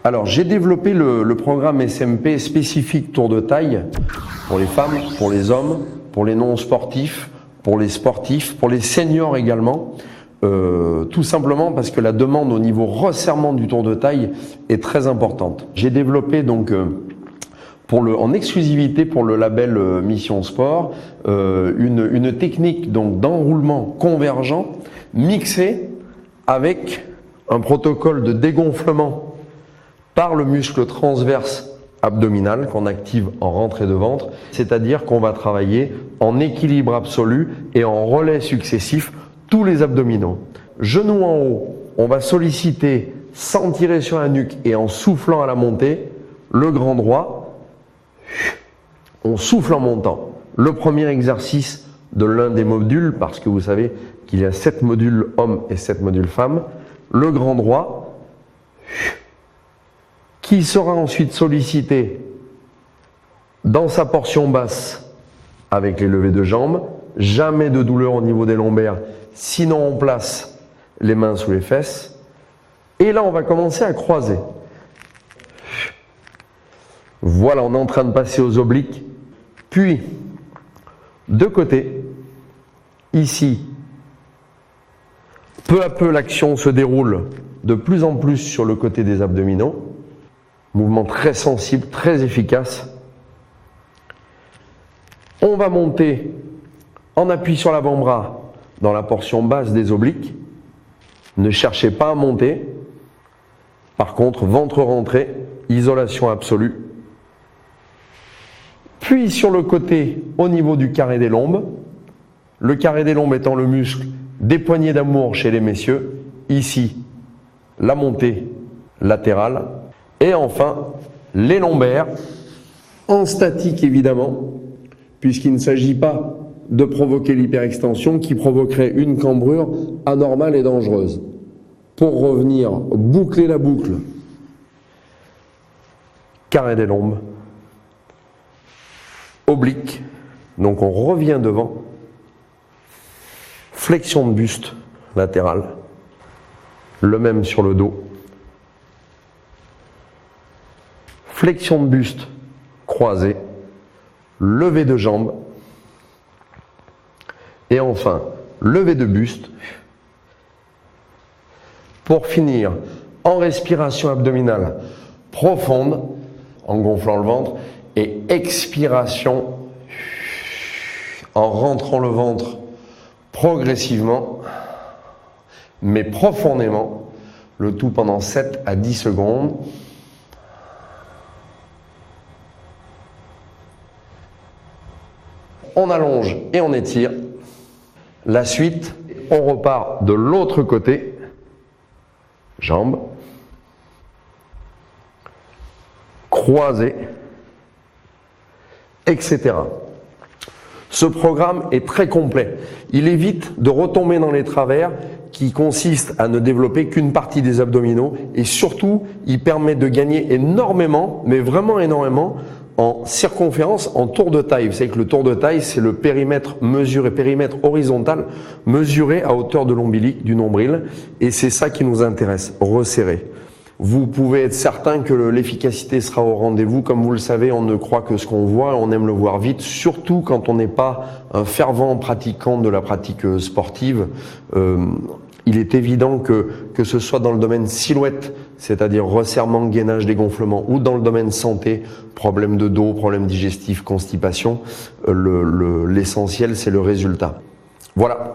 Alors, j'ai développé le programme SMP spécifique tour de taille pour les femmes, pour les hommes, pour les non-sportifs, pour les sportifs, pour les seniors également. Tout simplement parce que la demande au niveau resserrement du tour de taille est très importante. J'ai développé donc en exclusivité pour le label Mission Sport une technique donc d'enroulement convergent mixé avec un protocole de dégonflement par le muscle transverse abdominal qu'on active en rentrée de ventre, c'est-à-dire qu'on va travailler en équilibre absolu et en relais successifs tous les abdominaux. Genoux en haut, on va solliciter sans tirer sur la nuque et en soufflant à la montée, le grand droit, on souffle en montant. Le premier exercice de l'un des modules, parce que vous savez qu'il y a 7 modules hommes et 7 modules femmes, le grand droit, qui sera ensuite sollicité dans sa portion basse avec les levées de jambes, jamais de douleur au niveau des lombaires, sinon on place les mains sous les fesses. Et là, on va commencer à croiser. Voilà, on est en train de passer aux obliques. Puis, de côté, ici, peu à peu, l'action se déroule de plus en plus sur le côté des abdominaux. Mouvement très sensible, très efficace. On va monter en appui sur l'avant-bras dans la portion basse des obliques. Ne cherchez pas à monter. Par contre, ventre rentré, isolation absolue. Puis sur le côté, au niveau du carré des lombes, le carré des lombes étant le muscle des poignées d'amour chez les messieurs, ici, la montée latérale, et enfin, les lombaires, en statique évidemment, puisqu'il ne s'agit pas de provoquer l'hyperextension qui provoquerait une cambrure anormale et dangereuse. Pour revenir, boucler la boucle, carré des lombes, oblique, donc on revient devant, flexion de buste latérale, le même sur le dos, flexion de buste croisée, levée de jambes, et enfin levée de buste, pour finir en respiration abdominale profonde, en gonflant le ventre, et expiration en rentrant le ventre progressivement, mais profondément, le tout pendant 7 à 10 secondes. On allonge et on étire. La suite, on repart de l'autre côté, jambes, croisées, etc. Ce programme est très complet. Il évite de retomber dans les travers qui consistent à ne développer qu'une partie des abdominaux et surtout, il permet de gagner énormément, mais vraiment énormément, en circonférence, en tour de taille. Vous savez que le tour de taille, c'est le périmètre mesuré, périmètre horizontal, mesuré à hauteur de l'ombilic, du nombril, et c'est ça qui nous intéresse, resserrer. Vous pouvez être certain que l'efficacité sera au rendez-vous. Comme vous le savez, on ne croit que ce qu'on voit, on aime le voir vite, surtout quand on n'est pas un fervent pratiquant de la pratique sportive. Il est évident que ce soit dans le domaine silhouette, c'est-à-dire resserrement, gainage, dégonflement, ou dans le domaine santé, problème de dos, problème digestif, constipation, l'essentiel c'est le résultat. Voilà.